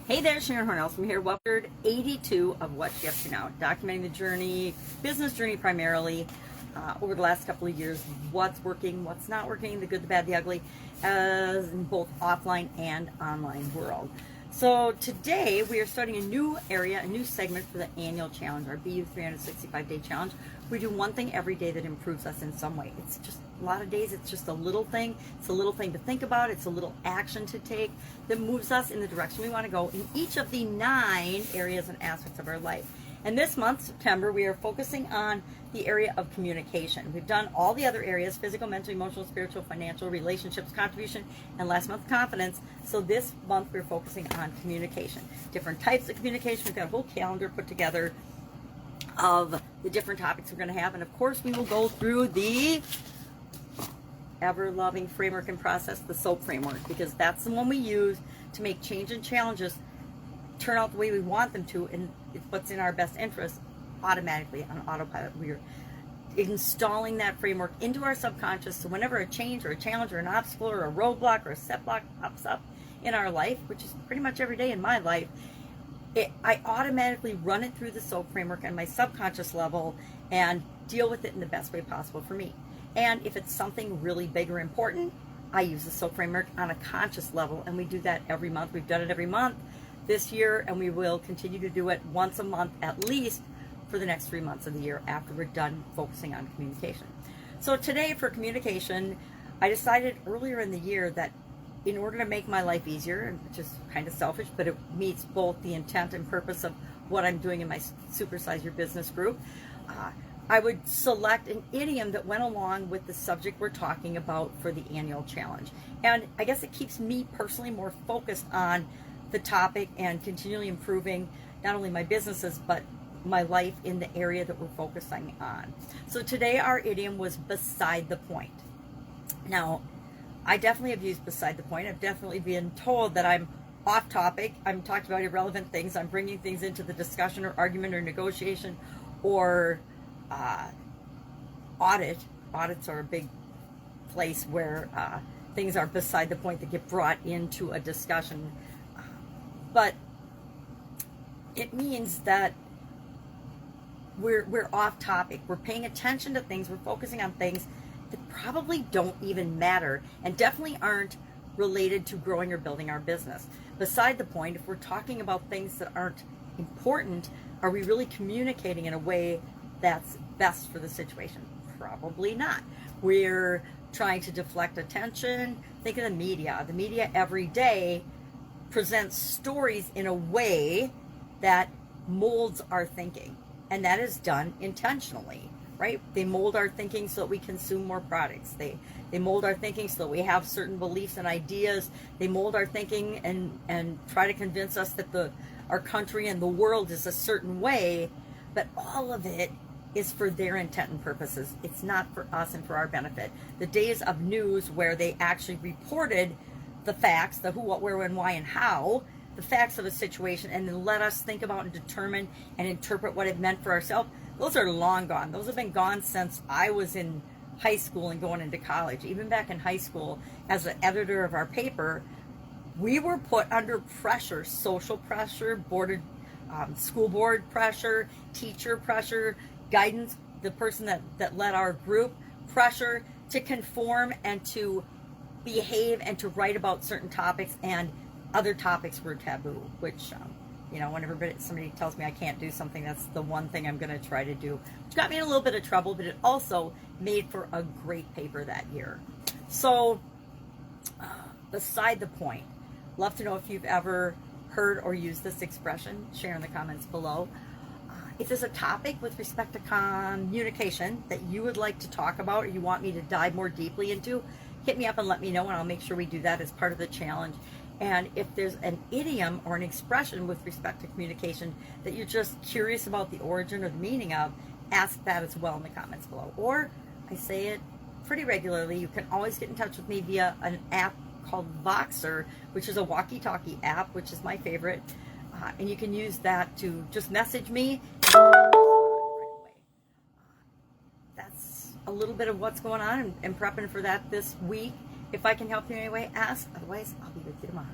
Hey there, Sharon Horne-Ellstrom here. Welcome to 82 of What You Up To Now, documenting the journey, business journey primarily, over the last couple of years, what's working, what's not working, the good, the bad, the ugly, as in both offline and online world. So today we are starting a new area, a new segment for the annual challenge, our BU 365-day challenge. We do one thing every day that improves us in some way. It's just a lot of days, it's just a little thing. It's a little thing to think about. It's a little action to take that moves us in the direction we want to go in each of the 9 areas and aspects of our life. And this month, September, we are focusing on the area of communication. We've done all the other areas: physical, mental, emotional, spiritual, financial, relationships, contribution, and last month, confidence. So this month, we're focusing on communication. Different types of communication. We've got a whole calendar put together of the different topics we're going to have. And of course, we will go through the ever-loving framework and process, the SOAP framework, because that's the one we use to make change and challenges turn out the way we want them to, and it's what's in our best interest automatically on autopilot. We're installing that framework into our subconscious, so whenever a change or a challenge or an obstacle or a roadblock or a setback pops up in our life, which is pretty much every day in my life, I automatically run it through the SOAP framework on my subconscious level and deal with it in the best way possible for me. And if it's something really big or important, I use the SOAP framework on a conscious level, and we do that every month. We've done it every month this year, and we will continue to do it once a month at least for the next 3 months of the year after we're done focusing on communication. So today for communication, I decided earlier in the year that in order to make my life easier, which is kind of selfish, but it meets both the intent and purpose of what I'm doing in my Supersize Your Business group, I would select an idiom that went along with the subject we're talking about for the annual challenge. And I guess it keeps me personally more focused on the topic and continually improving not only my businesses, but my life in the area that we're focusing on. So today our idiom was beside the point. Now, I definitely have used beside the point. I've definitely been told that I'm off topic. I'm talking about irrelevant things. I'm bringing things into the discussion or argument or negotiation or audit. Audits are a big place where things are beside the point that get brought into a discussion. But it means that we're off topic. We're paying attention to things. We're focusing on things that probably don't even matter and definitely aren't related to growing or building our business. Beside the point, if we're talking about things that aren't important, are we really communicating in a way that's best for the situation? Probably not. We're trying to deflect attention. Think of the media. The media every day presents stories in a way that molds our thinking, and that is done intentionally, right? They mold our thinking so that we consume more products. They mold our thinking so that we have certain beliefs and ideas. They mold our thinking and try to convince us that our country and the world is a certain way, but all of it is for their intent and purposes. It's not for us and for our benefit. The days of news where they actually reported the facts, the who, what, where, when, why, and how, the facts of a situation, and then let us think about and determine and interpret what it meant for ourselves, those are long gone. Those have been gone since I was in high school and going into college. Even back in high school, as the editor of our paper, we were put under pressure, social pressure, school board pressure, teacher pressure, guidance, the person that led our group, pressure to conform and to behave and to write about certain topics, and other topics were taboo, which, whenever somebody tells me I can't do something, that's the one thing I'm going to try to do, which got me in a little bit of trouble, but it also made for a great paper that year. So, beside the point, love to know if you've ever heard or used this expression. Share in the comments below. If there's a topic with respect to communication that you would like to talk about or you want me to dive more deeply into, hit me up and let me know, and I'll make sure we do that as part of the challenge. And if there's an idiom or an expression with respect to communication that you're just curious about the origin or the meaning of, ask that as well in the comments below. Or, I say it pretty regularly, you can always get in touch with me via an app called Voxer, which is a walkie-talkie app, which is my favorite. And you can use that to just message me right away. That's a little bit of what's going on and prepping for that this week. If I can help you in any way, ask. Otherwise, I'll be with you tomorrow.